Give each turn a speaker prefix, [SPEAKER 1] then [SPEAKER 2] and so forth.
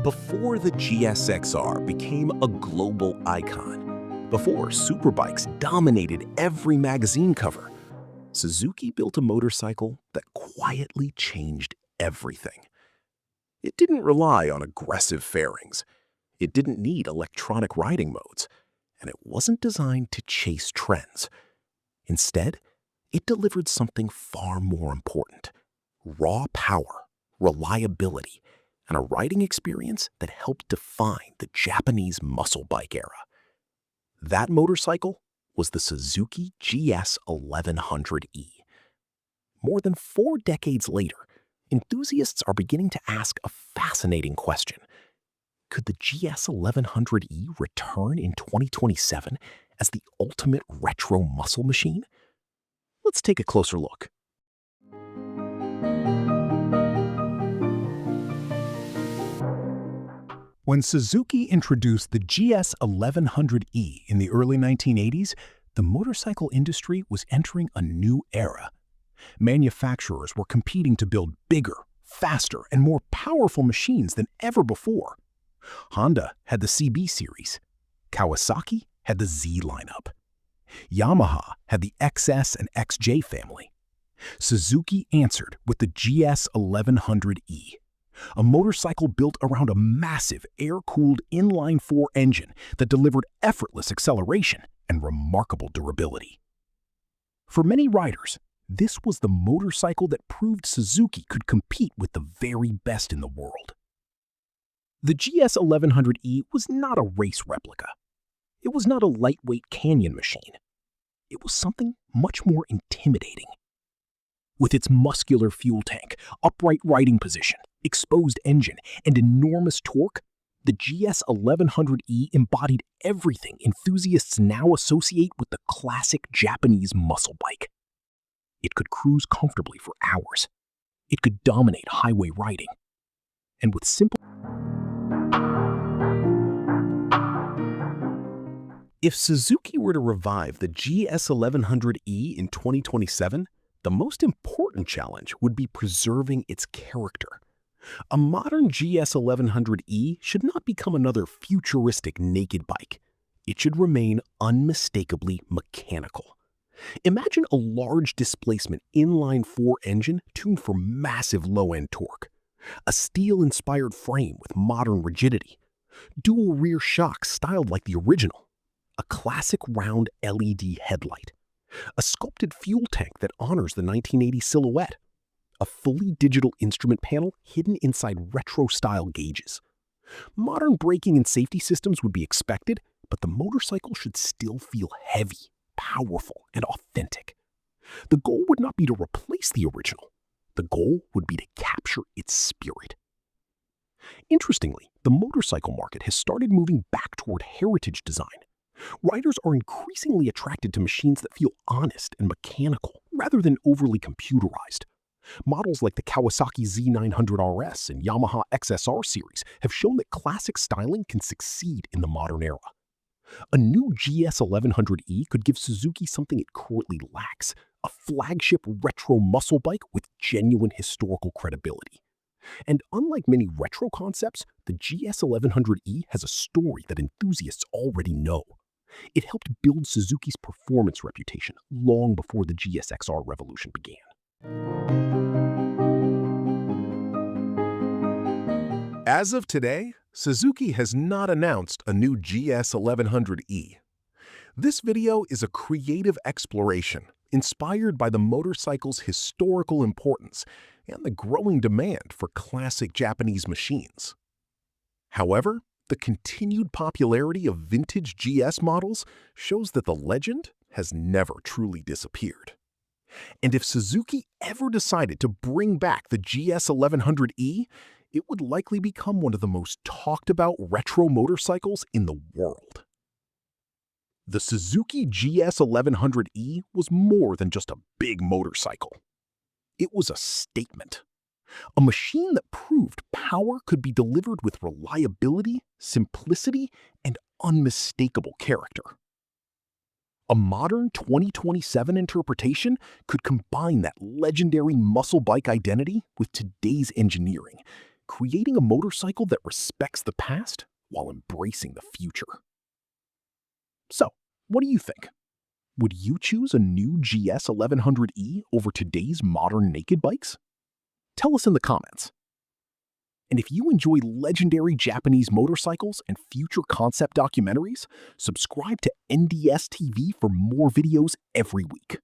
[SPEAKER 1] Before the GSXR became a global icon, before superbikes dominated every magazine cover, Suzuki built a motorcycle that quietly changed everything. It didn't rely on aggressive fairings. It didn't need electronic riding modes, and it wasn't designed to chase trends. Instead, it delivered something far more important: raw power, reliability, and a riding experience that helped define the Japanese muscle bike era. That motorcycle was the Suzuki GS1100E. More than 4 decades later, enthusiasts are beginning to ask a fascinating question. Could the GS1100E return in 2027 as the ultimate retro muscle machine? Let's take a closer look.
[SPEAKER 2] When Suzuki introduced the GS1100E in the early 1980s, the motorcycle industry was entering a new era. Manufacturers were competing to build bigger, faster, and more powerful machines than ever before. Honda had the CB series. Kawasaki had the Z lineup. Yamaha had the XS and XJ family. Suzuki answered with the GS1100E, a motorcycle built around a massive air-cooled inline-four engine that delivered effortless acceleration and remarkable durability. For many riders, this was the motorcycle that proved Suzuki could compete with the very best in the world. The GS1100E was not a race replica. It was not a lightweight canyon machine. It was something much more intimidating. With its muscular fuel tank, upright riding position, exposed engine, and enormous torque, the GS1100E embodied everything enthusiasts now associate with the classic Japanese muscle bike. It could cruise comfortably for hours. It could dominate highway riding. And with simple...
[SPEAKER 1] If Suzuki were to revive the GS1100E in 2027, the most important challenge would be preserving its character. A modern GS1100E should not become another futuristic naked bike. It should remain unmistakably mechanical. Imagine a large displacement inline-four engine tuned for massive low-end torque, a steel-inspired frame with modern rigidity, dual rear shocks styled like the original, a classic round LED headlight, a sculpted fuel tank that honors the 1980 silhouette, a fully digital instrument panel hidden inside retro-style gauges. Modern braking and safety systems would be expected, but the motorcycle should still feel heavy, powerful, and authentic. The goal would not be to replace the original. The goal would be to capture its spirit. Interestingly, the motorcycle market has started moving back toward heritage design. Riders are increasingly attracted to machines that feel honest and mechanical rather than overly computerized. Models like the Kawasaki Z900RS and Yamaha XSR series have shown that classic styling can succeed in the modern era. A new GS1100E could give Suzuki something it currently lacks: a flagship retro muscle bike with genuine historical credibility. And unlike many retro concepts, the GS1100E has a story that enthusiasts already know. It helped build Suzuki's performance reputation long before the GSXR revolution began.
[SPEAKER 3] As of today, Suzuki has not announced a new GS1100E. This video is a creative exploration inspired by the motorcycle's historical importance and the growing demand for classic Japanese machines. However, the continued popularity of vintage GS models shows that the legend has never truly disappeared. And if Suzuki ever decided to bring back the GS1100E, it would likely become one of the most talked about retro motorcycles in the world. The Suzuki GS1100E was more than just a big motorcycle. It was a statement. A machine that proved power could be delivered with reliability, simplicity, and unmistakable character. A modern 2027 interpretation could combine that legendary muscle bike identity with today's engineering,
[SPEAKER 1] creating a motorcycle that respects the past while embracing the future. So, what do you think? Would you choose a new GS1100E over today's modern naked bikes? Tell us in the comments. And if you enjoy legendary Japanese motorcycles and future concept documentaries, subscribe to NDSTV for more videos every week.